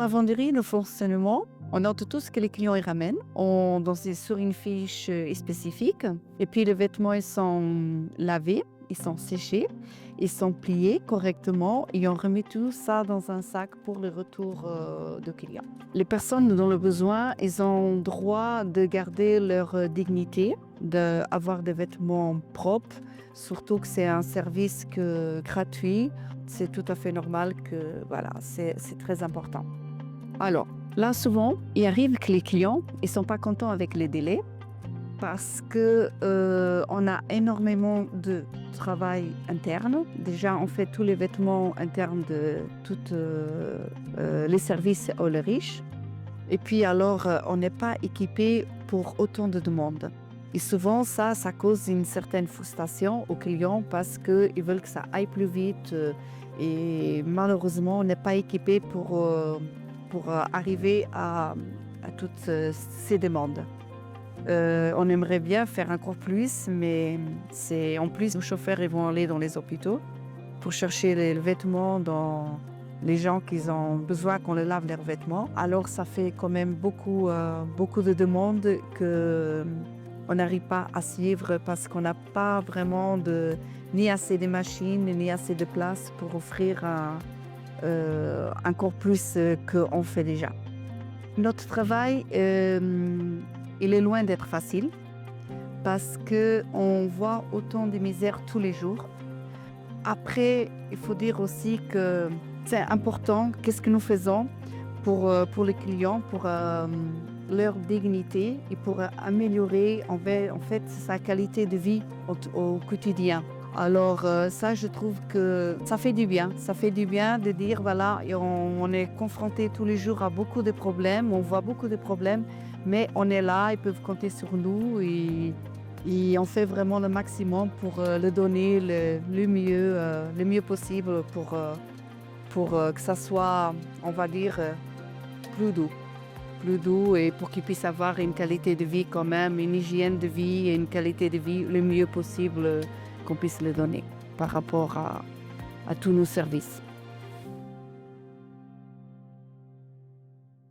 lavanderie, le fonctionnement, on note tout ce que les clients y ramènent sur une fiche spécifique. Et puis les vêtements ils sont lavés, ils sont séchés, ils sont pliés correctement et on remet tout ça dans un sac pour le retour de clients. Les personnes dans le besoin, ils ont droit de garder leur dignité, d'avoir des vêtements propres, surtout que c'est un service gratuit. C'est tout à fait normal que c'est très important. Alors, là, souvent, il arrive que les clients ne sont pas contents avec les délais parce qu'on a énormément de travail interne. Déjà, on fait tous les vêtements internes de tous les services aux riches. Et puis alors, on n'est pas équipé pour autant de demandes. Et souvent, ça cause une certaine frustration aux clients parce qu'ils veulent que ça aille plus vite. Et malheureusement, on n'est pas équipé pour arriver à toutes ces demandes. On aimerait bien faire encore plus, mais en plus, nos chauffeurs ils vont aller dans les hôpitaux pour chercher les vêtements dans les gens qui ont besoin qu'on les lave leurs vêtements. Alors ça fait quand même beaucoup de demandes qu'on n'arrive pas à suivre parce qu'on n'a pas vraiment ni assez de machines, ni assez de place pour offrir encore plus qu'on fait déjà. Notre travail, il est loin d'être facile parce qu'on voit autant de misère tous les jours. Après, il faut dire aussi que c'est important qu'est-ce que nous faisons pour les clients, pour leur dignité et pour améliorer en fait sa qualité de vie au quotidien. Alors ça, je trouve que ça fait du bien. Ça fait du bien de dire, voilà, on est confronté tous les jours à beaucoup de problèmes, on voit beaucoup de problèmes, mais on est là, ils peuvent compter sur nous et on fait vraiment le maximum pour le donner le mieux possible pour que ça soit, on va dire, plus doux et pour qu'ils puissent avoir une qualité de vie quand même, une hygiène de vie et une qualité de vie le mieux possible qu'on puisse le donner par rapport à tous nos services.